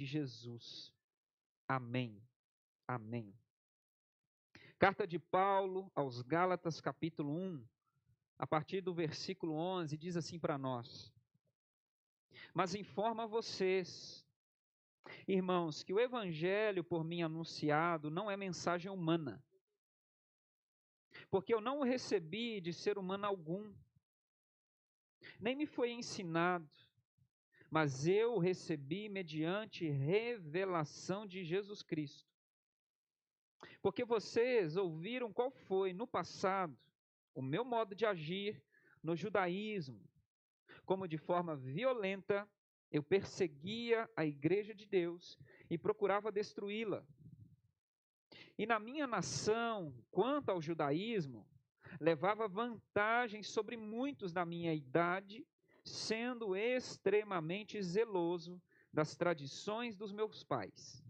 de Jesus. Amém. Amém. Carta de Paulo aos Gálatas, capítulo 1, a partir do versículo 11, diz assim para nós: Mas informo a vocês, irmãos, que o evangelho por mim anunciado não é mensagem humana, porque eu não o recebi de ser humano algum, nem me foi ensinado, mas eu o recebi mediante revelação de Jesus Cristo. Porque vocês ouviram qual foi, no passado, o meu modo de agir no judaísmo, como de forma violenta eu perseguia a igreja de Deus e procurava destruí-la. E na minha nação, quanto ao judaísmo, levava vantagem sobre muitos da minha idade, sendo extremamente zeloso das tradições dos meus pais.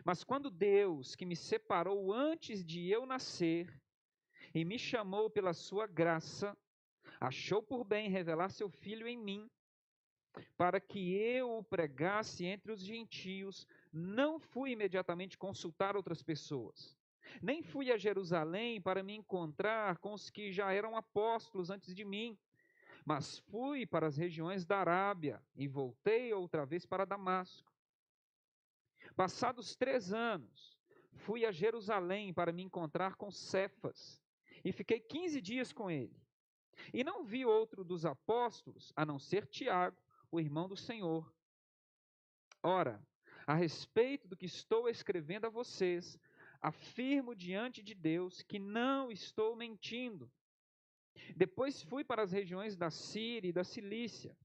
Mas quando Deus, que me separou antes de eu nascer e me chamou pela sua graça, achou por bem revelar seu Filho em mim, para que eu o pregasse entre os gentios, não fui imediatamente consultar outras pessoas, nem fui a Jerusalém para me encontrar com os que já eram apóstolos antes de mim, mas fui para as regiões da Arábia e voltei outra vez para Damasco. Passados 3 anos, fui a Jerusalém para me encontrar com Cefas e fiquei 15 dias com ele. E não vi outro dos apóstolos, a não ser Tiago, o irmão do Senhor. Ora, a respeito do que estou escrevendo a vocês, afirmo diante de Deus que não estou mentindo. Depois fui para as regiões da Síria e da Cilícia.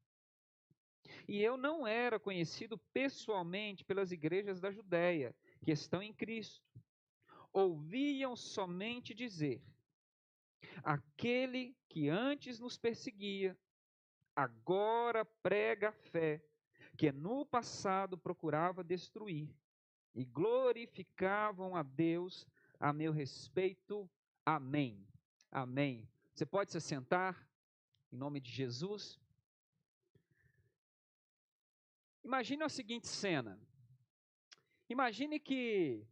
E eu não era conhecido pessoalmente pelas igrejas da Judéia, que estão em Cristo. Ouviam somente dizer: aquele que antes nos perseguia, agora prega a fé, que no passado procurava destruir, e glorificavam a Deus a meu respeito. Amém. Amém. Você pode se sentar, em nome de Jesus. Imagine a seguinte cena. Imagine que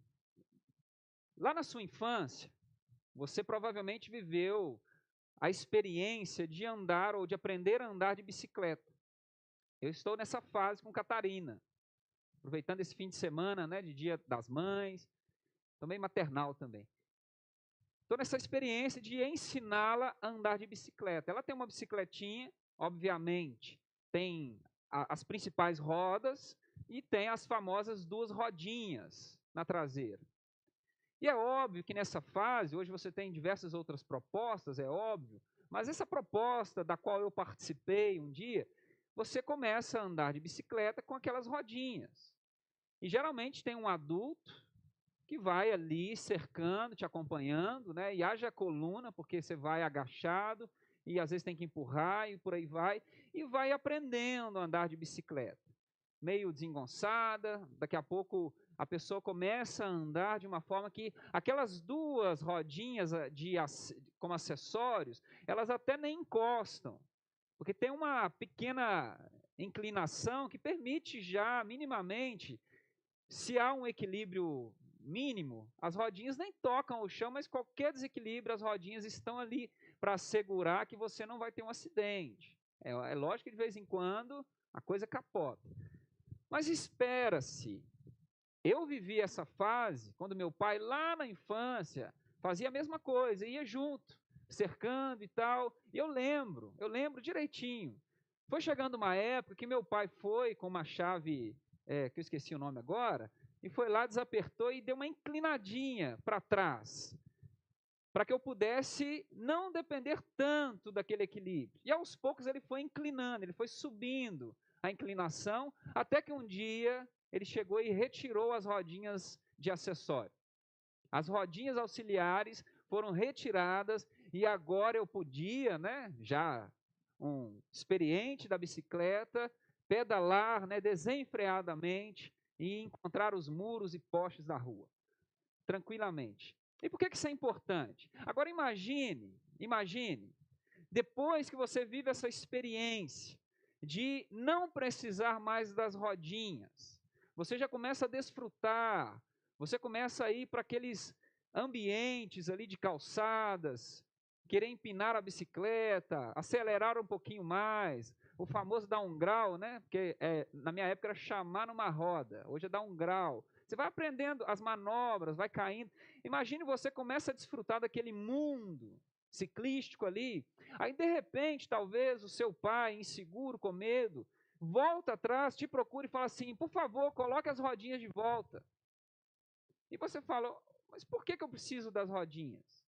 lá na sua infância, você provavelmente viveu a experiência de andar ou de aprender a andar de bicicleta. Eu estou nessa fase com Catarina, aproveitando esse fim de semana, né, de Dia das Mães, também maternal também. Estou nessa experiência de ensiná-la a andar de bicicleta. Ela tem uma bicicletinha, obviamente, tem as principais rodas e tem as famosas 2 rodinhas na traseira. E é óbvio que nessa fase, hoje você tem diversas outras propostas, é óbvio, mas essa proposta da qual eu participei um dia, você começa a andar de bicicleta com aquelas rodinhas. E geralmente tem um adulto que vai ali cercando, te acompanhando, né? E haja coluna, porque você vai agachado e às vezes tem que empurrar e por aí vai, e vai aprendendo a andar de bicicleta. Meio desengonçada, daqui a pouco a pessoa começa a andar de uma forma que aquelas 2 rodinhas como acessórios, elas até nem encostam, porque tem uma pequena inclinação que permite já minimamente, se há um equilíbrio mínimo, as rodinhas nem tocam o chão, mas qualquer desequilíbrio, as rodinhas estão ali para assegurar que você não vai ter um acidente. É lógico que de vez em quando a coisa capota. Mas espera-se. Eu vivi essa fase quando meu pai, lá na infância, fazia a mesma coisa, ia junto, cercando e tal. E eu lembro direitinho. Foi chegando uma época que meu pai foi com uma chave, que eu esqueci o nome agora, e foi lá, desapertou e deu uma inclinadinha para trás, para que eu pudesse não depender tanto daquele equilíbrio. E aos poucos ele foi inclinando, ele foi subindo a inclinação, até que um dia ele chegou e retirou as rodinhas de acessório. As rodinhas auxiliares foram retiradas e agora eu podia, né, já um experiente da bicicleta, pedalar, né, desenfreadamente e encontrar os muros e postes da rua, tranquilamente. E por que isso é importante? Agora imagine, depois que você vive essa experiência, de não precisar mais das rodinhas. Você já começa a desfrutar, você começa a ir para aqueles ambientes ali de calçadas, querer empinar a bicicleta, acelerar um pouquinho mais, o famoso dar um grau, né? Porque na minha época era chamar numa roda, hoje é dar um grau. Você vai aprendendo as manobras, vai caindo. Imagine você começa a desfrutar daquele mundo ciclístico ali, aí de repente, talvez o seu pai, inseguro, com medo, volta atrás, te procura e fala assim, por favor, coloque as rodinhas de volta. E você fala, mas por que eu preciso das rodinhas?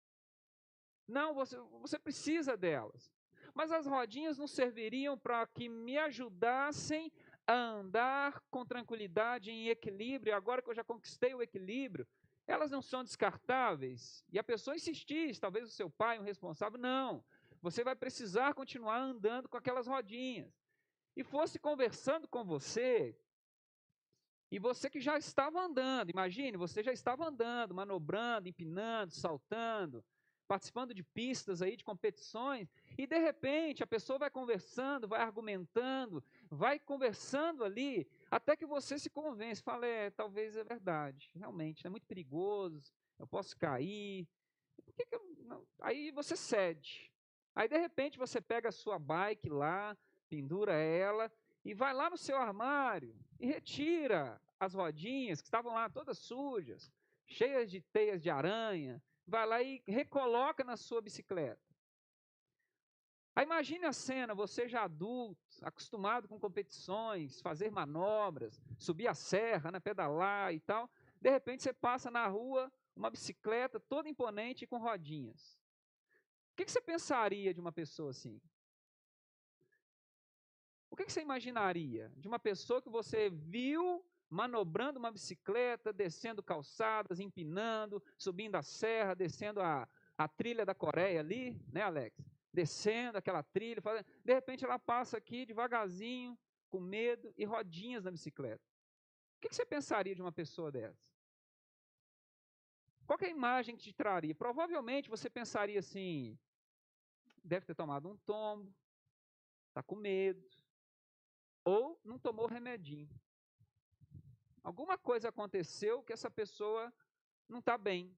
Não, você precisa delas. Mas as rodinhas não serviriam para que me ajudassem a andar com tranquilidade, em equilíbrio. Agora que eu já conquistei o equilíbrio, elas não são descartáveis. E a pessoa insistisse, talvez o seu pai, o responsável, não. Você vai precisar continuar andando com aquelas rodinhas. E fosse conversando com você, e você que já estava andando, imagine, você já estava andando, manobrando, empinando, saltando, participando de pistas aí, de competições, e de repente a pessoa vai conversando, vai argumentando, vai conversando ali, até que você se convence, fala, talvez é verdade, realmente, é muito perigoso, eu posso cair, por que eu não? Aí você cede, aí de repente você pega a sua bike lá, pendura ela, e vai lá no seu armário, e retira as rodinhas que estavam lá todas sujas, cheias de teias de aranha, vai lá e recoloca na sua bicicleta. Aí imagine a cena, você já adulto, acostumado com competições, fazer manobras, subir a serra, né, pedalar e tal, de repente você passa na rua, uma bicicleta toda imponente com rodinhas. O que você pensaria de uma pessoa assim? O que você imaginaria de uma pessoa que você viu manobrando uma bicicleta, descendo calçadas, empinando, subindo a serra, descendo a trilha da Coreia ali, né, Alex? Descendo aquela trilha, de repente ela passa aqui devagarzinho, com medo e rodinhas na bicicleta. O que você pensaria de uma pessoa dessa? Qual é a imagem que te traria? Provavelmente você pensaria assim, deve ter tomado um tombo, está com medo, ou não tomou remedinho. Alguma coisa aconteceu que essa pessoa não está bem.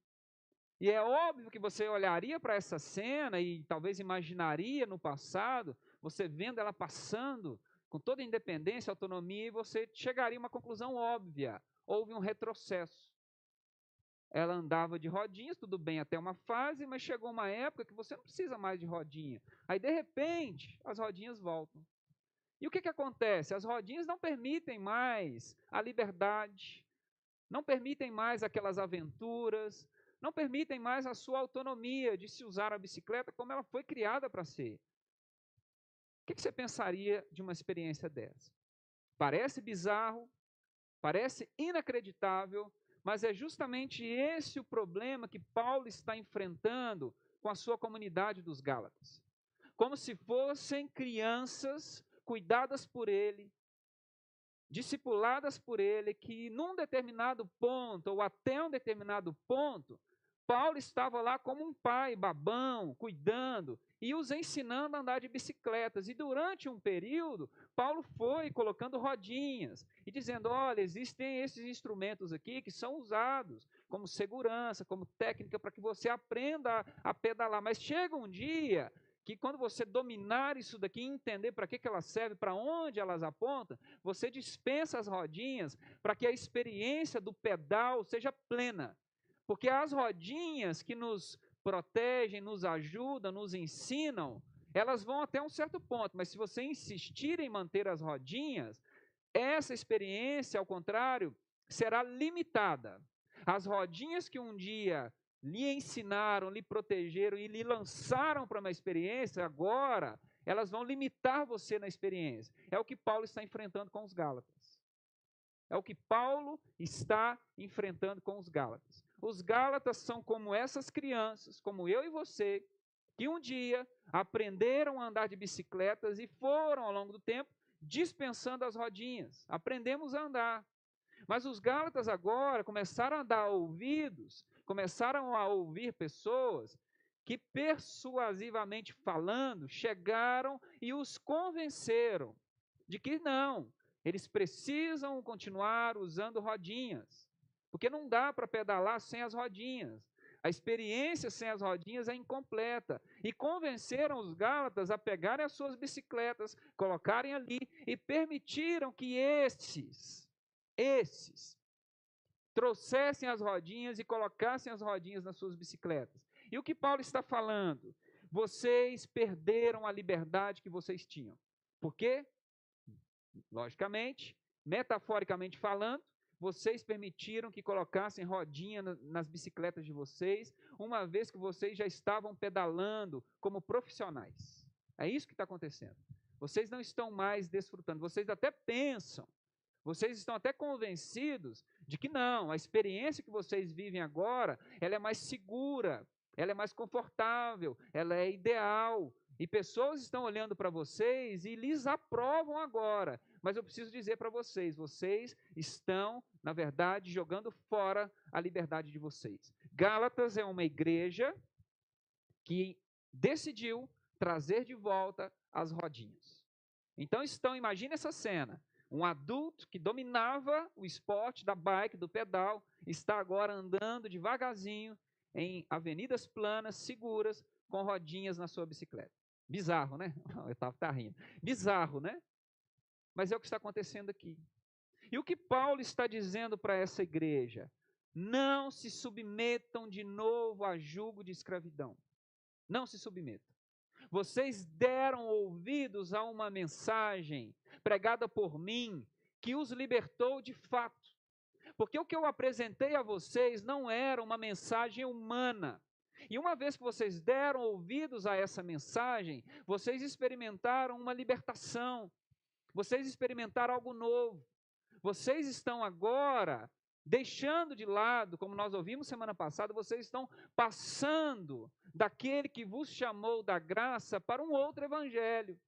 E é óbvio que você olharia para essa cena e talvez imaginaria no passado, você vendo ela passando com toda a independência, autonomia, e você chegaria a uma conclusão óbvia. Houve um retrocesso. Ela andava de rodinhas, tudo bem até uma fase, mas chegou uma época que você não precisa mais de rodinha. Aí, de repente, as rodinhas voltam. E o que acontece? As rodinhas não permitem mais a liberdade, não permitem mais aquelas aventuras, não permitem mais a sua autonomia de se usar a bicicleta como ela foi criada para ser. O que você pensaria de uma experiência dessa? Parece bizarro, parece inacreditável, mas é justamente esse o problema que Paulo está enfrentando com a sua comunidade dos Gálatas. Como se fossem crianças cuidadas por ele, discipuladas por ele, que num determinado ponto, ou até um determinado ponto, Paulo estava lá como um pai, babão, cuidando, e os ensinando a andar de bicicletas. E durante um período, Paulo foi colocando rodinhas, e dizendo, olha, existem esses instrumentos aqui que são usados como segurança, como técnica, para que você aprenda a pedalar. Mas chega um dia que quando você dominar isso daqui, entender para que elas servem, para onde elas apontam, você dispensa as rodinhas para que a experiência do pedal seja plena. Porque as rodinhas que nos protegem, nos ajudam, nos ensinam, elas vão até um certo ponto, mas se você insistir em manter as rodinhas, essa experiência, ao contrário, será limitada. As rodinhas que um dia lhe ensinaram, lhe protegeram e lhe lançaram para uma experiência, agora elas vão limitar você na experiência. É o que Paulo está enfrentando com os Gálatas. É o que Paulo está enfrentando com os Gálatas. Os Gálatas são como essas crianças, como eu e você, que um dia aprenderam a andar de bicicletas e foram, ao longo do tempo, dispensando as rodinhas. Aprendemos a andar. Mas os Gálatas agora começaram a dar ouvidos, começaram a ouvir pessoas que, persuasivamente falando, chegaram e os convenceram de que não, eles precisam continuar usando rodinhas, porque não dá para pedalar sem as rodinhas. A experiência sem as rodinhas é incompleta. E convenceram os Gálatas a pegarem as suas bicicletas, colocarem ali e permitiram que esses trouxessem as rodinhas e colocassem as rodinhas nas suas bicicletas. E o que Paulo está falando? Vocês perderam a liberdade que vocês tinham. Por quê? Logicamente, metaforicamente falando, vocês permitiram que colocassem rodinha nas bicicletas de vocês, uma vez que vocês já estavam pedalando como profissionais. É isso que está acontecendo. Vocês não estão mais desfrutando, vocês até pensam, vocês estão até convencidos de que não, a experiência que vocês vivem agora, ela é mais segura, ela é mais confortável, ela é ideal. E pessoas estão olhando para vocês e lhes aprovam agora. Mas eu preciso dizer para vocês, vocês estão, na verdade, jogando fora a liberdade de vocês. Gálatas é uma igreja que decidiu trazer de volta as rodinhas. Então imagine essa cena. Um adulto que dominava o esporte da bike, do pedal, está agora andando devagarzinho em avenidas planas, seguras, com rodinhas na sua bicicleta. Bizarro, né? O Otávio está rindo. Bizarro, né? Mas é o que está acontecendo aqui. E o que Paulo está dizendo para essa igreja? Não se submetam de novo a jugo de escravidão. Não se submetam. Vocês deram ouvidos a uma mensagem pregada por mim que os libertou de fato. Porque o que eu apresentei a vocês não era uma mensagem humana. E uma vez que vocês deram ouvidos a essa mensagem, vocês experimentaram uma libertação. Vocês experimentaram algo novo. Vocês estão agora deixando de lado, como nós ouvimos semana passada, vocês estão passando daquele que vos chamou da graça para um outro evangelho.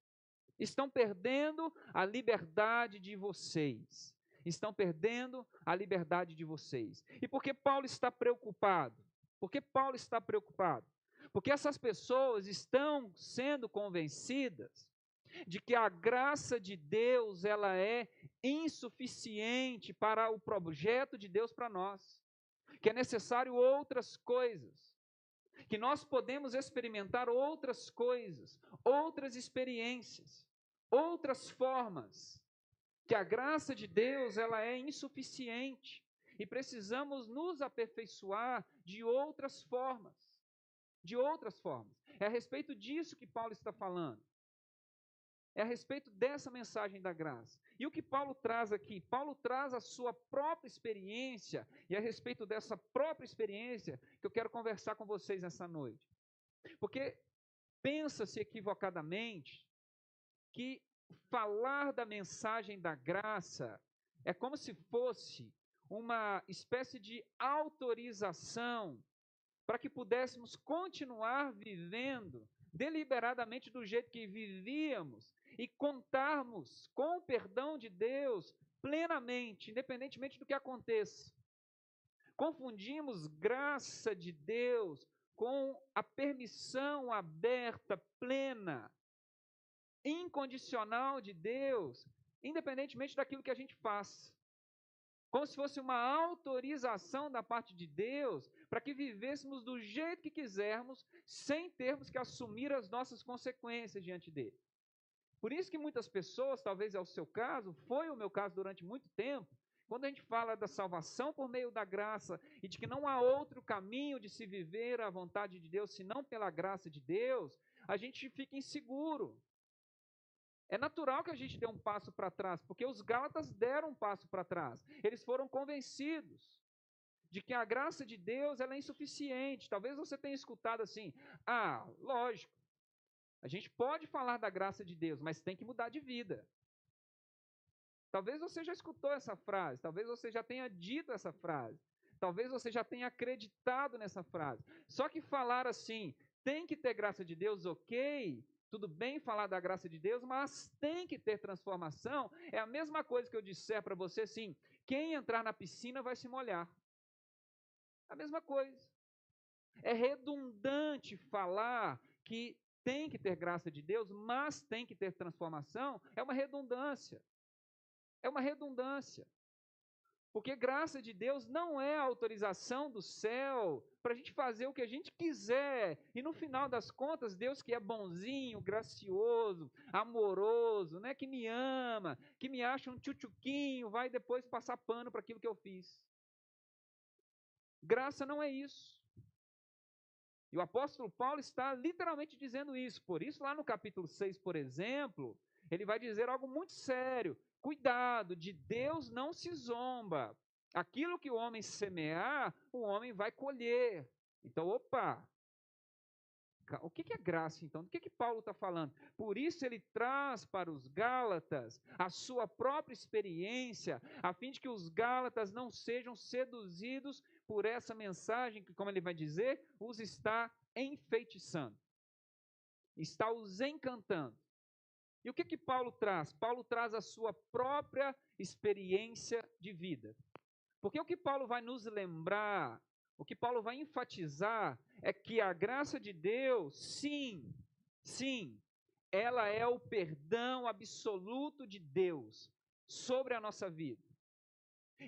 Estão perdendo a liberdade de vocês. Estão perdendo a liberdade de vocês. E por que Paulo está preocupado? Por que Paulo está preocupado? Porque essas pessoas estão sendo convencidas de que a graça de Deus ela é insuficiente para o projeto de Deus para nós, que é necessário outras coisas, que nós podemos experimentar outras coisas, outras experiências, outras formas, que a graça de Deus ela é insuficiente e precisamos nos aperfeiçoar de outras formas, É a respeito disso que Paulo está falando. É a respeito dessa mensagem da graça. E o que Paulo traz aqui? Paulo traz a sua própria experiência, e é a respeito dessa própria experiência que eu quero conversar com vocês essa noite. Porque pensa-se equivocadamente que falar da mensagem da graça é como se fosse uma espécie de autorização para que pudéssemos continuar vivendo deliberadamente do jeito que vivíamos e contarmos com o perdão de Deus plenamente, independentemente do que aconteça. Confundimos graça de Deus com a permissão aberta, plena, incondicional de Deus, independentemente daquilo que a gente faz. Como se fosse uma autorização da parte de Deus para que vivêssemos do jeito que quisermos, sem termos que assumir as nossas consequências diante dele. Por isso que muitas pessoas, talvez é o seu caso, foi o meu caso durante muito tempo, quando a gente fala da salvação por meio da graça e de que não há outro caminho de se viver a vontade de Deus senão pela graça de Deus, a gente fica inseguro. É natural que a gente dê um passo para trás, porque os Gálatas deram um passo para trás. Eles foram convencidos de que a graça de Deus ela é insuficiente. Talvez você tenha escutado assim, lógico, a gente pode falar da graça de Deus, mas tem que mudar de vida. Talvez você já escutou essa frase, talvez você já tenha dito essa frase, talvez você já tenha acreditado nessa frase. Só que falar assim, tem que ter graça de Deus, ok, tudo bem falar da graça de Deus, mas tem que ter transformação. É a mesma coisa que eu disser para você assim, quem entrar na piscina vai se molhar. A mesma coisa. É redundante falar que tem que ter graça de Deus, mas tem que ter transformação, é uma redundância. É uma redundância. Porque graça de Deus não é a autorização do céu para a gente fazer o que a gente quiser. E no final das contas, Deus que é bonzinho, gracioso, amoroso, né, que me ama, que me acha um tchutchuquinho, vai depois passar pano para aquilo que eu fiz. Graça não é isso. E o apóstolo Paulo está literalmente dizendo isso. Por isso, lá no capítulo 6, por exemplo, ele vai dizer algo muito sério. Cuidado, de Deus não se zomba. Aquilo que o homem semear, o homem vai colher. Então, opa, o que é graça então? Do que Paulo está falando? Por isso ele traz para os Gálatas a sua própria experiência, a fim de que os Gálatas não sejam seduzidos por essa mensagem que, como ele vai dizer, os está enfeitiçando, está os encantando. E o que Paulo traz? Paulo traz a sua própria experiência de vida. Porque o que Paulo vai nos lembrar, o que Paulo vai enfatizar, é que a graça de Deus, sim, ela é o perdão absoluto de Deus sobre a nossa vida.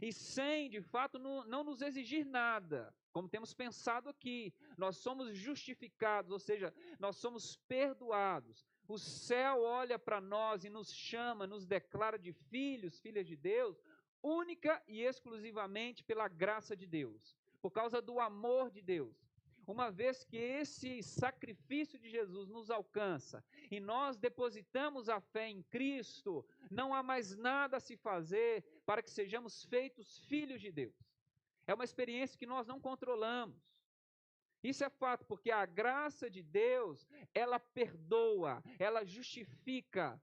E sem, de fato, não nos exigir nada, como temos pensado aqui, nós somos justificados, ou seja, nós somos perdoados. O céu olha para nós e nos chama, nos declara de filhos, filhas de Deus, única e exclusivamente pela graça de Deus, por causa do amor de Deus. Uma vez que esse sacrifício de Jesus nos alcança e nós depositamos a fé em Cristo, não há mais nada a se fazer para que sejamos feitos filhos de Deus. É uma experiência que nós não controlamos. Isso é fato, porque a graça de Deus, ela perdoa, ela justifica,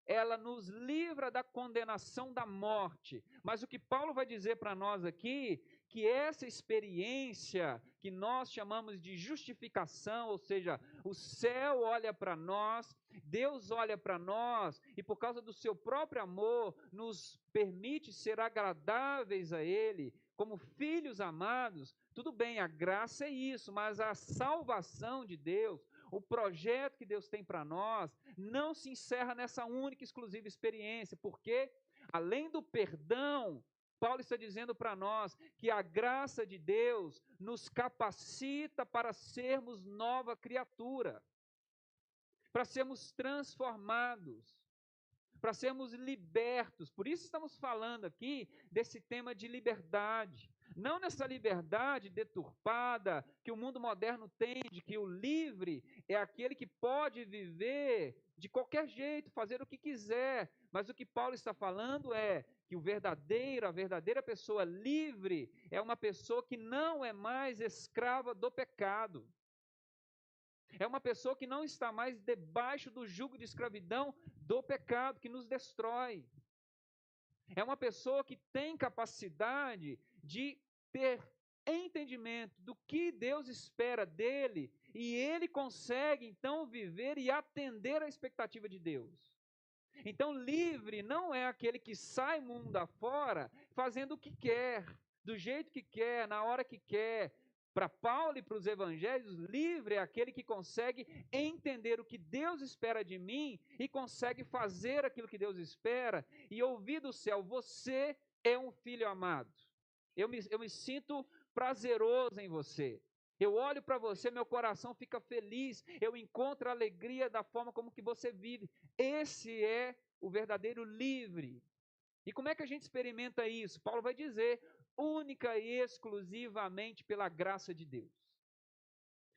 ela nos livra da condenação da morte. Mas o que Paulo vai dizer para nós aqui, que essa experiência que nós chamamos de justificação, ou seja, o céu olha para nós, Deus olha para nós, e por causa do seu próprio amor, nos permite ser agradáveis a Ele, como filhos amados. Tudo bem, a graça é isso, mas a salvação de Deus, o projeto que Deus tem para nós, não se encerra nessa única e exclusiva experiência, porque, além do perdão, Paulo está dizendo para nós que a graça de Deus nos capacita para sermos nova criatura, para sermos transformados, para sermos libertos. Por isso estamos falando aqui desse tema de liberdade. Não nessa liberdade deturpada que o mundo moderno tem, de que o livre é aquele que pode viver de qualquer jeito, fazer o que quiser. Mas o que Paulo está falando é que a verdadeira pessoa livre é uma pessoa que não é mais escrava do pecado. É uma pessoa que não está mais debaixo do jugo de escravidão do pecado que nos destrói. É uma pessoa que tem capacidade de ter entendimento do que Deus espera dele e ele consegue então viver e atender à expectativa de Deus. Então, livre não é aquele que sai mundo afora fazendo o que quer, do jeito que quer, na hora que quer. Para Paulo e para os evangelhos, livre é aquele que consegue entender o que Deus espera de mim e consegue fazer aquilo que Deus espera e ouvir do céu: você é um filho amado. Eu me sinto prazeroso em você. Eu olho para você, meu coração fica feliz, eu encontro a alegria da forma como que você vive. Esse é o verdadeiro livre. E como é que a gente experimenta isso? Paulo vai dizer, única e exclusivamente pela graça de Deus.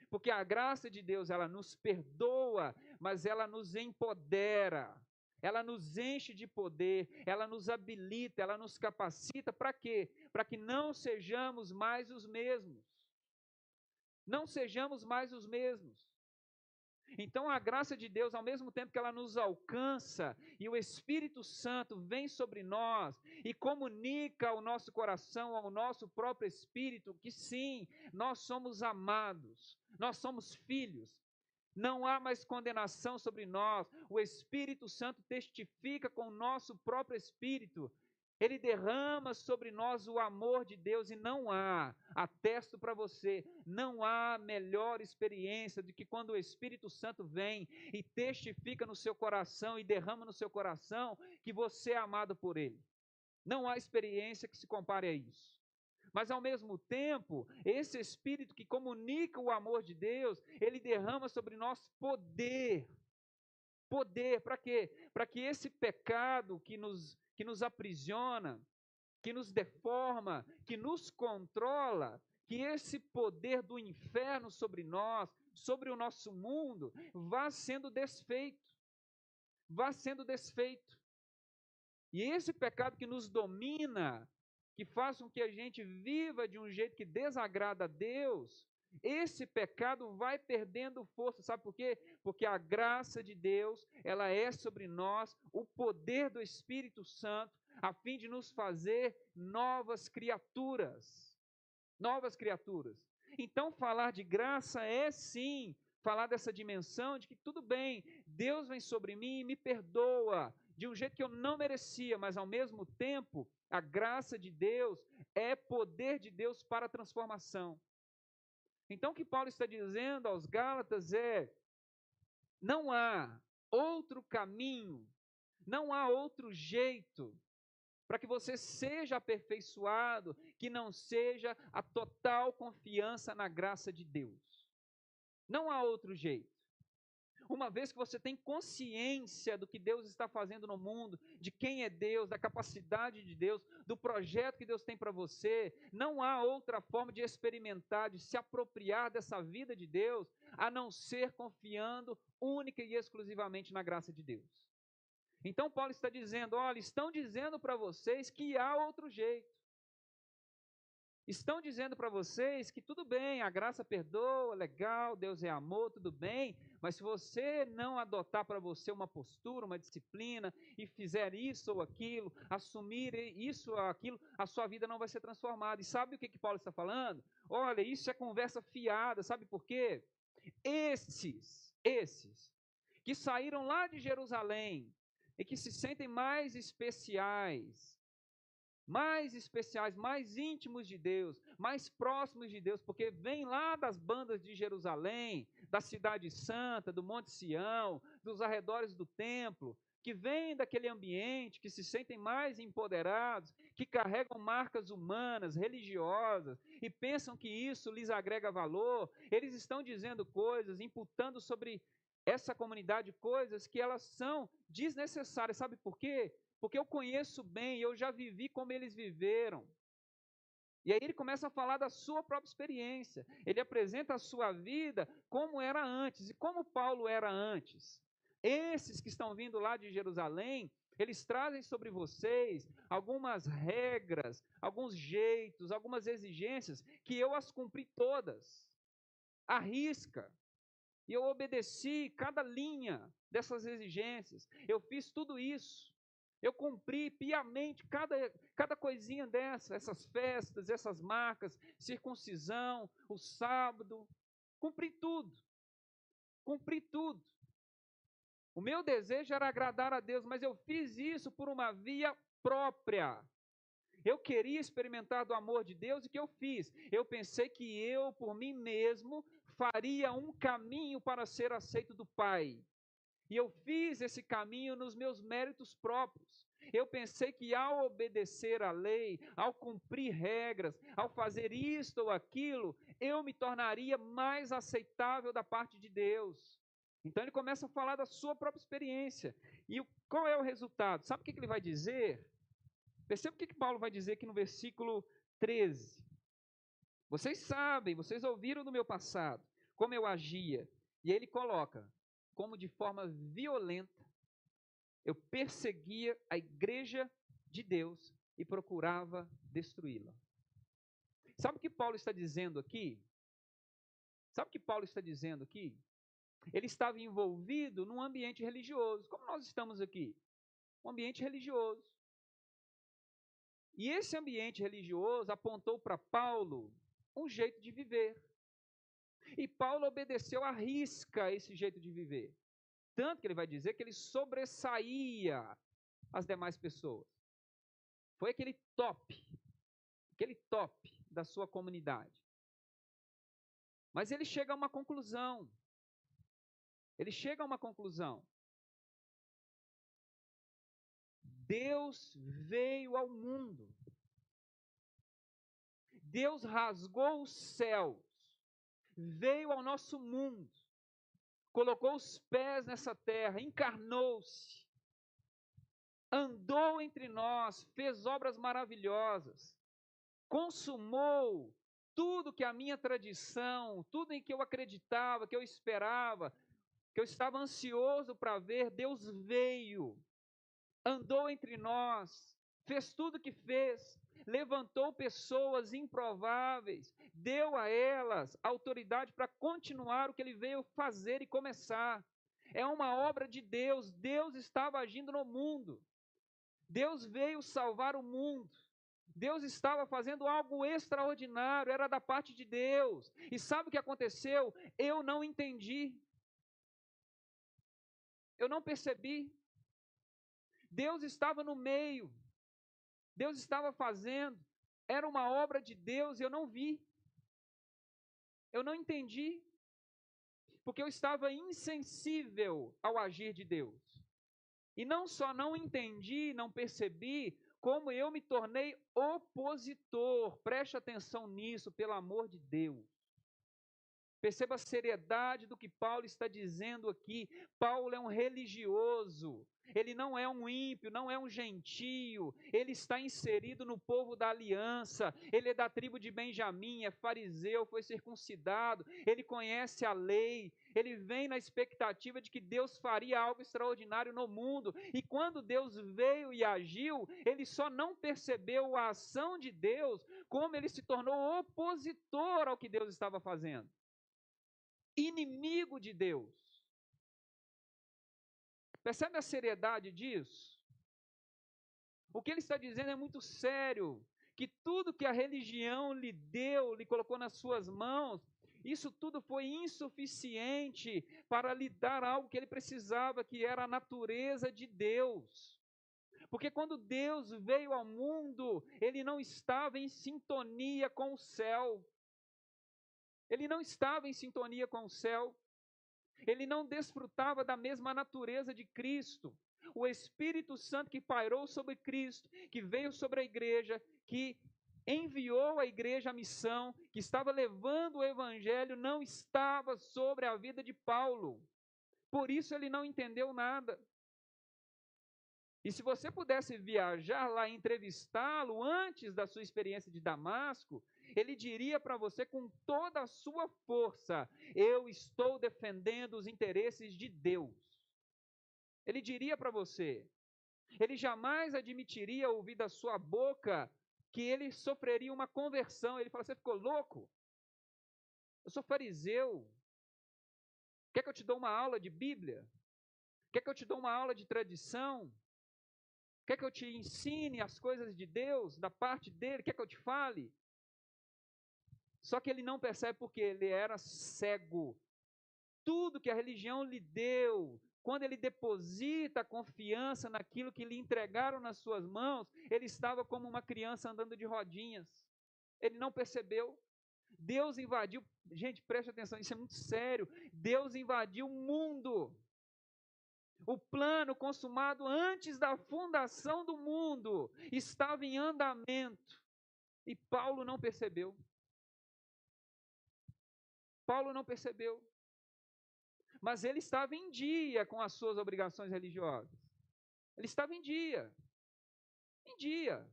Porque a graça de Deus, ela nos perdoa, mas ela nos empodera. Ela nos enche de poder, ela nos habilita, ela nos capacita para quê? Para que não sejamos mais os mesmos. Não sejamos mais os mesmos. Então a graça de Deus, ao mesmo tempo que ela nos alcança e o Espírito Santo vem sobre nós e comunica ao nosso coração, ao nosso próprio espírito, que sim, nós somos amados, nós somos filhos. Não há mais condenação sobre nós. O Espírito Santo testifica com o nosso próprio espírito Ele derrama sobre nós o amor de Deus e não há, atesto para você, não há melhor experiência do que quando o Espírito Santo vem e testifica no seu coração e derrama no seu coração que você é amado por Ele. Não há experiência que se compare a isso. Mas ao mesmo tempo, esse Espírito que comunica o amor de Deus, ele derrama sobre nós poder. Poder, para quê? Para que esse pecado que nos aprisiona, que nos deforma, que nos controla, que esse poder do inferno sobre nós, sobre o nosso mundo, vá sendo desfeito. Vá sendo desfeito. E esse pecado que nos domina, que faz com que a gente viva de um jeito que desagrada a Deus, esse pecado vai perdendo força, sabe por quê? Porque a graça de Deus, ela é sobre nós, o poder do Espírito Santo, a fim de nos fazer novas criaturas. Novas criaturas. Então, falar de graça é sim falar dessa dimensão de que tudo bem, Deus vem sobre mim e me perdoa de um jeito que eu não merecia, mas ao mesmo tempo, a graça de Deus é poder de Deus para a transformação. Então, o que Paulo está dizendo aos Gálatas é: não há outro caminho, não há outro jeito para que você seja aperfeiçoado, que não seja a total confiança na graça de Deus. Não há outro jeito. Uma vez que você tem consciência do que Deus está fazendo no mundo, de quem é Deus, da capacidade de Deus, do projeto que Deus tem para você, não há outra forma de experimentar, de se apropriar dessa vida de Deus, a não ser confiando única e exclusivamente na graça de Deus. Então Paulo está dizendo, olha, estão dizendo para vocês que há outro jeito. Estão dizendo para vocês que tudo bem, a graça perdoa, legal, Deus é amor, tudo bem, mas se você não adotar para você uma postura, uma disciplina, e fizer isso ou aquilo, assumir isso ou aquilo, a sua vida não vai ser transformada. E sabe o que Paulo está falando? Olha, isso é conversa fiada, sabe por quê? Esses que saíram lá de Jerusalém e que se sentem mais especiais, mais íntimos de Deus, mais próximos de Deus, porque vêm lá das bandas de Jerusalém, da cidade santa, do Monte Sião, dos arredores do templo, que vêm daquele ambiente, que se sentem mais empoderados, que carregam marcas humanas, religiosas, e pensam que isso lhes agrega valor. Eles estão dizendo coisas, imputando sobre essa comunidade coisas que elas são desnecessárias. Sabe por quê? Porque eu conheço bem, eu já vivi como eles viveram. E aí ele começa a falar da sua própria experiência. Ele apresenta a sua vida como era antes. E como Paulo era antes. Esses que estão vindo lá de Jerusalém, eles trazem sobre vocês algumas regras, alguns jeitos, algumas exigências, que eu as cumpri todas. À risca. E eu obedeci cada linha dessas exigências. Eu fiz tudo isso. Eu cumpri piamente cada coisinha essas festas, essas marcas, circuncisão, o sábado. Cumpri tudo. Cumpri tudo. O meu desejo era agradar a Deus, mas eu fiz isso por uma via própria. Eu queria experimentar do amor de Deus e o que eu fiz? Eu pensei que eu, por mim mesmo, faria um caminho para ser aceito do Pai. E eu fiz esse caminho nos meus méritos próprios. Eu pensei que ao obedecer à lei, ao cumprir regras, ao fazer isto ou aquilo, eu me tornaria mais aceitável da parte de Deus. Então ele começa a falar da sua própria experiência. E qual é o resultado? Sabe o que ele vai dizer? Perceba o que Paulo vai dizer aqui no versículo 13. Vocês sabem, vocês ouviram do meu passado, como eu agia. E ele coloca, como de forma violenta, eu perseguia a igreja de Deus e procurava destruí-la. Sabe o que Paulo está dizendo aqui? Sabe o que Paulo está dizendo aqui? Ele estava envolvido num ambiente religioso, como nós estamos aqui. Um ambiente religioso. E esse ambiente religioso apontou para Paulo um jeito de viver. E Paulo obedeceu à risca esse jeito de viver. Tanto que ele vai dizer que ele sobressaía as demais pessoas. Foi aquele top da sua comunidade. Mas ele chega a uma conclusão. Deus veio ao mundo. Deus rasgou os céus, veio ao nosso mundo, colocou os pés nessa terra, encarnou-se, andou entre nós, fez obras maravilhosas, consumou tudo que a minha tradição, tudo em que eu acreditava, que eu esperava, que eu estava ansioso para ver. Deus veio, andou entre nós, fez tudo o que fez, levantou pessoas improváveis, deu a elas autoridade para continuar o que ele veio fazer e começar. É uma obra de Deus. Deus estava agindo no mundo. Deus veio salvar o mundo. Deus estava fazendo algo extraordinário, era da parte de Deus. E sabe o que aconteceu? Eu não entendi. Eu não percebi. Deus estava no meio. Deus estava fazendo. Era uma obra de Deus e eu não vi. Eu não entendi. Porque eu estava insensível ao agir de Deus. E não só não entendi, não percebi, como eu me tornei opositor. Preste atenção nisso, pelo amor de Deus. Perceba a seriedade do que Paulo está dizendo aqui. Paulo é um religioso. Ele não é um ímpio, não é um gentio. Ele está inserido no povo da aliança. Ele é da tribo de Benjamim, é fariseu, foi circuncidado. Ele conhece a lei. Ele vem na expectativa de que Deus faria algo extraordinário no mundo. E quando Deus veio e agiu, ele só não percebeu a ação de Deus, como ele se tornou opositor ao que Deus estava fazendo. Inimigo de Deus. Percebe a seriedade disso? O que ele está dizendo é muito sério, que tudo que a religião lhe deu, lhe colocou nas suas mãos, isso tudo foi insuficiente para lhe dar algo que ele precisava, que era a natureza de Deus. Porque quando Deus veio ao mundo, ele não estava em sintonia com o céu. Ele não estava em sintonia com o céu. Ele não desfrutava da mesma natureza de Cristo. O Espírito Santo que pairou sobre Cristo, que veio sobre a igreja, que enviou a igreja a missão, que estava levando o evangelho, não estava sobre a vida de Paulo. Por isso ele não entendeu nada. E se você pudesse viajar lá e entrevistá-lo antes da sua experiência de Damasco, ele diria para você com toda a sua força: eu estou defendendo os interesses de Deus. Ele diria para você. Ele jamais admitiria ouvir da sua boca que ele sofreria uma conversão. Ele fala: você ficou louco? Eu sou fariseu. Quer que eu te dou uma aula de Bíblia? Quer que eu te dou uma aula de tradição? Quer que eu te ensine as coisas de Deus, da parte dele? Quer que eu te fale? Só que ele não percebe porque ele era cego. Tudo que a religião lhe deu, quando ele deposita a confiança naquilo que lhe entregaram nas suas mãos, ele estava como uma criança andando de rodinhas. Ele não percebeu. Deus invadiu, gente, preste atenção, isso é muito sério. Deus invadiu o mundo. O plano consumado antes da fundação do mundo estava em andamento. E Paulo não percebeu. Paulo não percebeu. Mas ele estava em dia com as suas obrigações religiosas. Ele estava em dia. Em dia.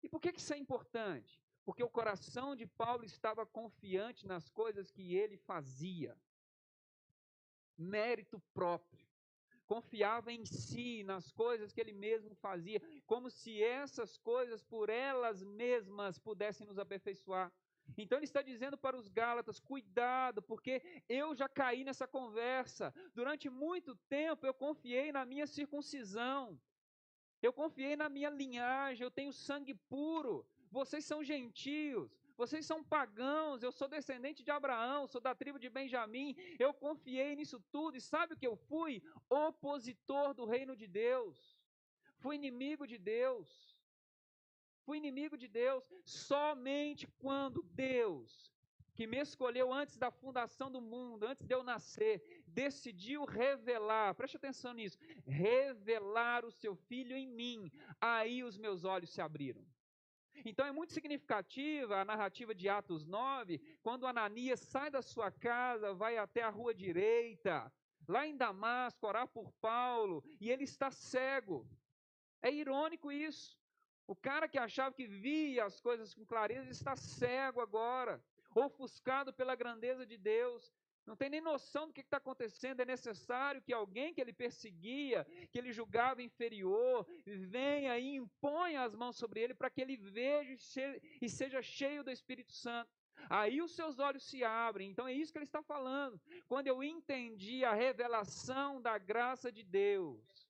E por que isso é importante? Porque o coração de Paulo estava confiante nas coisas que ele fazia. Mérito próprio. Confiava em si, nas coisas que ele mesmo fazia, como se essas coisas por elas mesmas pudessem nos aperfeiçoar. Então ele está dizendo para os Gálatas: cuidado, porque eu já caí nessa conversa. Durante muito tempo eu confiei na minha circuncisão, eu confiei na minha linhagem, eu tenho sangue puro. Vocês são gentios, vocês são pagãos, eu sou descendente de Abraão, sou da tribo de Benjamim. Eu confiei nisso tudo e sabe o que eu fui? Opositor do reino de Deus. Fui inimigo de Deus. Fui inimigo de Deus. Somente quando Deus, que me escolheu antes da fundação do mundo, antes de eu nascer, decidiu revelar, preste atenção nisso, revelar o seu Filho em mim, aí os meus olhos se abriram. Então é muito significativa a narrativa de Atos 9, quando Ananias sai da sua casa, vai até a rua direita, lá em Damasco, orar por Paulo, e ele está cego. É irônico isso. O cara que achava que via as coisas com clareza está cego agora, ofuscado pela grandeza de Deus. Não tem nem noção do que está acontecendo. É necessário que alguém que ele perseguia, que ele julgava inferior, venha e imponha as mãos sobre ele para que ele veja e seja cheio do Espírito Santo. Aí os seus olhos se abrem. Então é isso que ele está falando. Quando eu entendi a revelação da graça de Deus,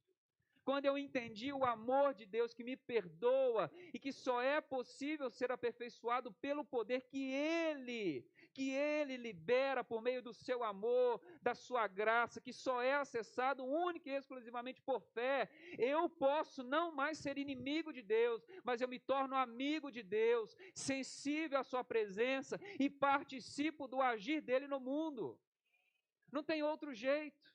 quando eu entendi o amor de Deus que me perdoa e que só é possível ser aperfeiçoado pelo poder que Ele libera por meio do seu amor, da sua graça, que só é acessado única e exclusivamente por fé, eu posso não mais ser inimigo de Deus, mas eu me torno amigo de Deus, sensível à sua presença e participo do agir dele no mundo. Não tem outro jeito.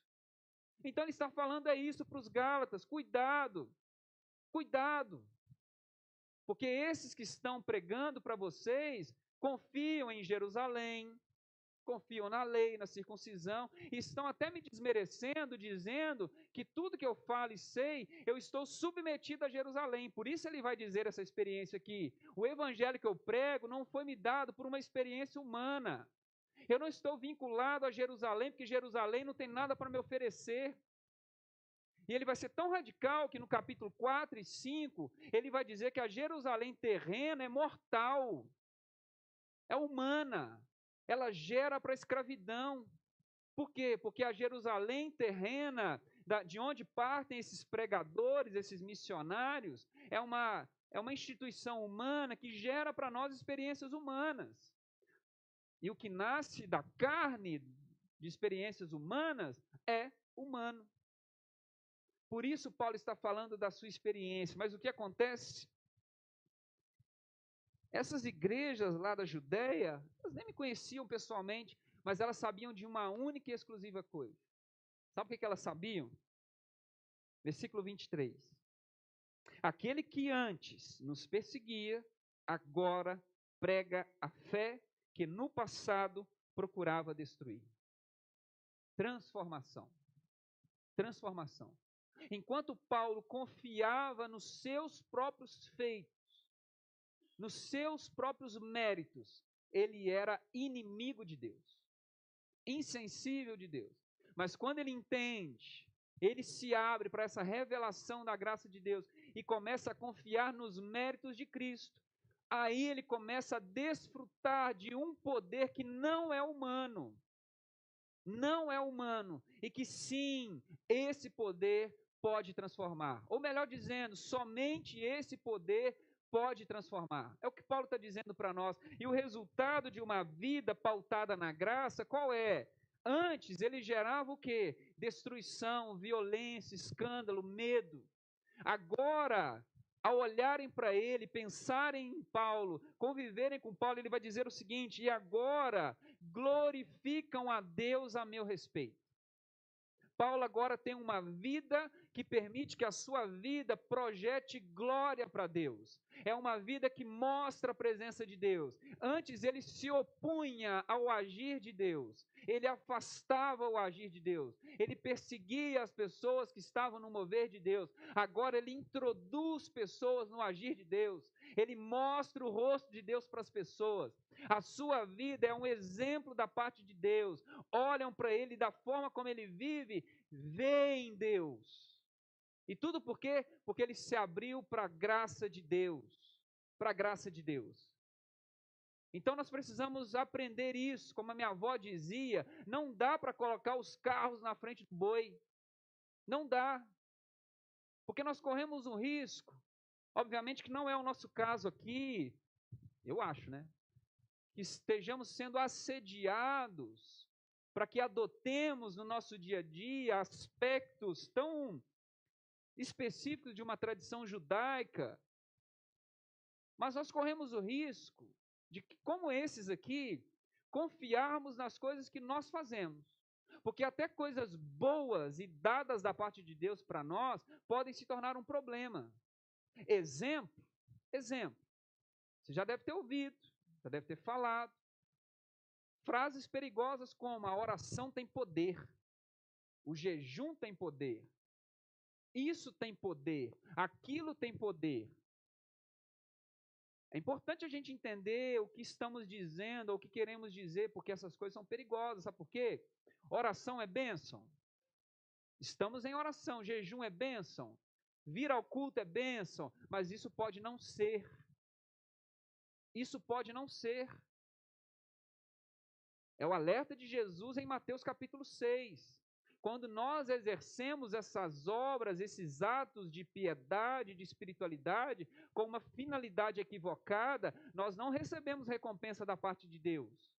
Então ele está falando isso para os Gálatas, cuidado, cuidado, porque esses que estão pregando para vocês, confiam em Jerusalém, confiam na lei, na circuncisão, e estão até me desmerecendo, dizendo que tudo que eu falo e sei, eu estou submetido a Jerusalém. Por isso ele vai dizer essa experiência aqui, o evangelho que eu prego não foi me dado por uma experiência humana. Eu não estou vinculado a Jerusalém, porque Jerusalém não tem nada para me oferecer. E ele vai ser tão radical que no capítulo 4 e 5, ele vai dizer que a Jerusalém terrena é mortal, é humana, ela gera para a escravidão. Por quê? Porque a Jerusalém terrena, de onde partem esses pregadores, esses missionários, é uma instituição humana que gera para nós experiências humanas. E o que nasce da carne de experiências humanas é humano. Por isso Paulo está falando da sua experiência. Mas o que acontece? Essas igrejas lá da Judéia, elas nem me conheciam pessoalmente, mas elas sabiam de uma única e exclusiva coisa. Sabe o que elas sabiam? Versículo 23. Aquele que antes nos perseguia, agora prega a fé que no passado procurava destruir. Transformação. Transformação. Enquanto Paulo confiava nos seus próprios feitos, nos seus próprios méritos, ele era inimigo de Deus, insensível de Deus. Mas quando ele entende, ele se abre para essa revelação da graça de Deus e começa a confiar nos méritos de Cristo, aí ele começa a desfrutar de um poder que não é humano. Não é humano, e que sim, esse poder pode transformar. Ou melhor dizendo, somente esse poder pode transformar. É o que Paulo está dizendo para nós. E o resultado de uma vida pautada na graça, qual é? Antes ele gerava o quê? Destruição, violência, escândalo, medo. Agora, ao olharem para ele, pensarem em Paulo, conviverem com Paulo, ele vai dizer o seguinte: e agora glorificam a Deus a meu respeito. Paulo agora tem uma vida que permite que a sua vida projete glória para Deus. É uma vida que mostra a presença de Deus. Antes ele se opunha ao agir de Deus. Ele afastava o agir de Deus. Ele perseguia as pessoas que estavam no mover de Deus. Agora ele introduz pessoas no agir de Deus. Ele mostra o rosto de Deus para as pessoas. A sua vida é um exemplo da parte de Deus. Olham para ele da forma como ele vive, veem Deus. E tudo por quê? Porque ele se abriu para a graça de Deus. Para a graça de Deus. Então nós precisamos aprender isso. Como a minha avó dizia, não dá para colocar os carros na frente do boi. Não dá. Porque nós corremos um risco. Obviamente que não é o nosso caso aqui, eu acho, né? Que estejamos sendo assediados para que adotemos no nosso dia a dia aspectos tão específicos de uma tradição judaica, mas nós corremos o risco de que, como esses aqui, confiarmos nas coisas que nós fazemos. Porque até coisas boas e dadas da parte de Deus para nós podem se tornar um problema. Exemplo. Você já deve ter ouvido, já deve ter falado. Frases perigosas como: a oração tem poder, o jejum tem poder, isso tem poder, aquilo tem poder. É importante a gente entender o que estamos dizendo, ou o que queremos dizer, porque essas coisas são perigosas. Sabe por quê? Oração é bênção. Estamos em oração. Jejum é bênção. Vir ao culto é bênção. Mas isso pode não ser. Isso pode não ser. É o alerta de Jesus em Mateus capítulo 6. Quando nós exercemos essas obras, esses atos de piedade, de espiritualidade, com uma finalidade equivocada, nós não recebemos recompensa da parte de Deus.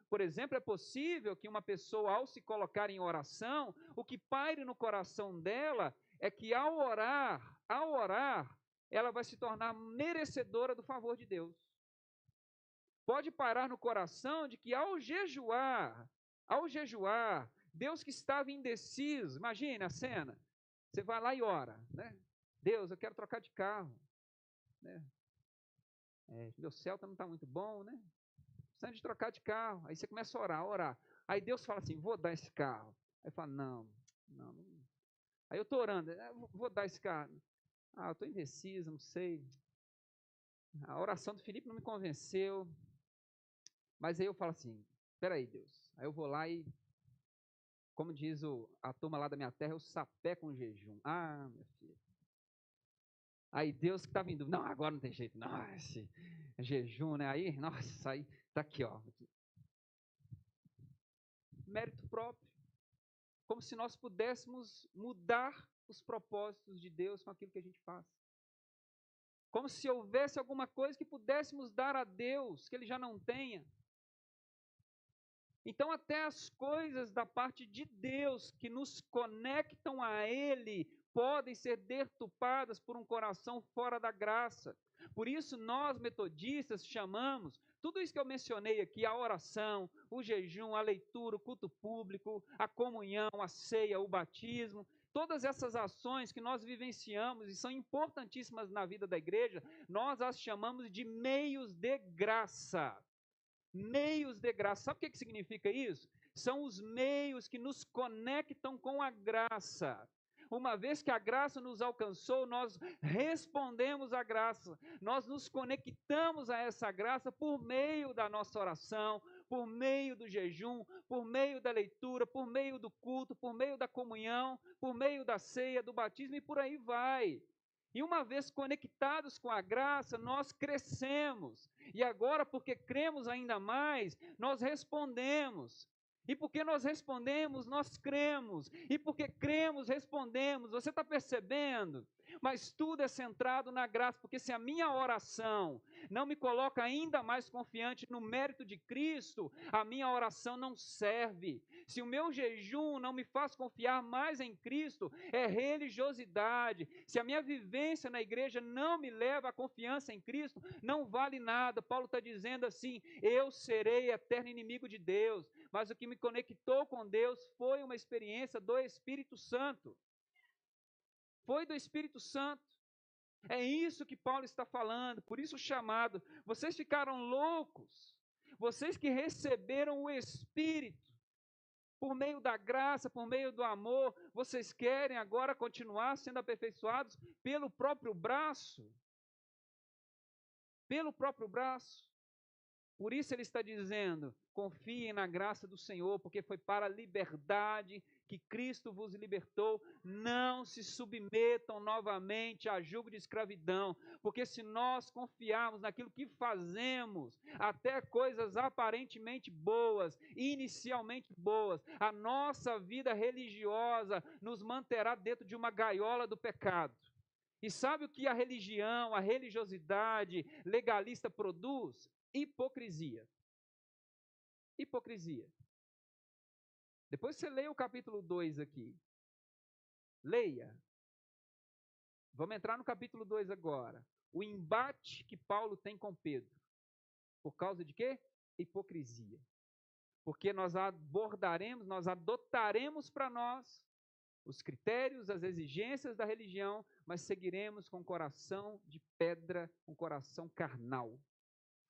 Por exemplo, é possível que uma pessoa, ao se colocar em oração, o que paire no coração dela é que ao orar, ela vai se tornar merecedora do favor de Deus. Pode parar no coração de que ao jejuar, Deus que estava indeciso, imagine a cena, você vai lá e ora, né? Deus, eu quero trocar de carro, né? Meu Celta não está muito bom, né? Precisando de trocar de carro. Aí você começa a orar. Aí Deus fala assim: vou dar esse carro. Aí fala: não. Aí eu estou orando: vou dar esse carro. Eu estou indeciso, não sei. A oração do Felipe não me convenceu. Mas aí eu falo assim: espera aí, Deus. Aí eu vou lá e, como diz a turma lá da minha terra, eu sapeco um jejum. Meu filho. Aí Deus que estava vindo: não, agora não tem jeito. Não, esse jejum, né? Aí, nossa, aí tá aqui, ó. Mérito próprio. Como se nós pudéssemos mudar os propósitos de Deus com aquilo que a gente faz. Como se houvesse alguma coisa que pudéssemos dar a Deus, que Ele já não tenha. Então, até as coisas da parte de Deus que nos conectam a Ele podem ser deturpadas por um coração fora da graça. Por isso, nós metodistas chamamos tudo isso que eu mencionei aqui: a oração, o jejum, a leitura, o culto público, a comunhão, a ceia, o batismo. Todas essas ações que nós vivenciamos e são importantíssimas na vida da igreja, nós as chamamos de meios de graça. Meios de graça. Sabe o que significa isso? São os meios que nos conectam com a graça. Uma vez que a graça nos alcançou, nós respondemos à graça. Nós nos conectamos a essa graça por meio da nossa oração, por meio do jejum, por meio da leitura, por meio do culto, por meio da comunhão, por meio da ceia, do batismo e por aí vai. E uma vez conectados com a graça, nós crescemos. E agora, porque cremos ainda mais, nós respondemos. E porque nós respondemos, nós cremos. E porque cremos, respondemos. Você está percebendo? Mas tudo é centrado na graça, porque se a minha oração não me coloca ainda mais confiante no mérito de Cristo, a minha oração não serve. Se o meu jejum não me faz confiar mais em Cristo, é religiosidade. Se a minha vivência na igreja não me leva à confiança em Cristo, não vale nada. Paulo está dizendo assim: eu serei eterno inimigo de Deus. Mas o que me conectou com Deus foi uma experiência do Espírito Santo. Foi do Espírito Santo. É isso que Paulo está falando, por isso o chamado. Vocês ficaram loucos, vocês que receberam o Espírito, por meio da graça, por meio do amor, vocês querem agora continuar sendo aperfeiçoados pelo próprio braço? Pelo próprio braço. Por isso ele está dizendo: confiem na graça do Senhor, porque foi para a liberdade que Cristo vos libertou. Não se submetam novamente a jugo de escravidão, porque se nós confiarmos naquilo que fazemos, até coisas aparentemente boas, inicialmente boas, a nossa vida religiosa nos manterá dentro de uma gaiola do pecado. E sabe o que a religião, a religiosidade legalista produz? Hipocrisia. Hipocrisia. Depois você leia o capítulo 2 aqui. Leia. Vamos entrar no capítulo 2 agora. O embate que Paulo tem com Pedro. Por causa de quê? Hipocrisia. Porque nós abordaremos, nós adotaremos para nós os critérios, as exigências da religião, mas seguiremos com coração de pedra, um coração carnal.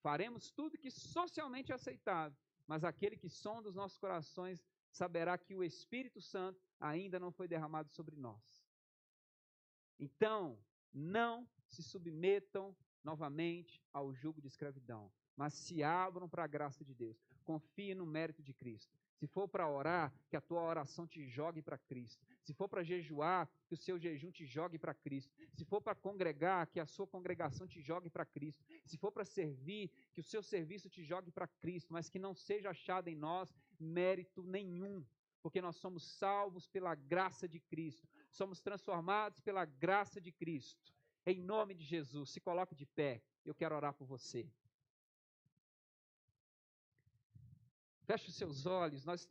Faremos tudo que socialmente é aceitável, mas aquele que sonda os nossos corações saberá que o Espírito Santo ainda não foi derramado sobre nós. Então, não se submetam novamente ao jugo de escravidão, mas se abram para a graça de Deus. Confie no mérito de Cristo. Se for para orar, que a tua oração te jogue para Cristo. Se for para jejuar, que o seu jejum te jogue para Cristo. Se for para congregar, que a sua congregação te jogue para Cristo. Se for para servir, que o seu serviço te jogue para Cristo, mas que não seja achado em nós mérito nenhum, porque nós somos salvos pela graça de Cristo. Somos transformados pela graça de Cristo. Em nome de Jesus, se coloque de pé. Eu quero orar por você. Feche os seus olhos. Nós estamos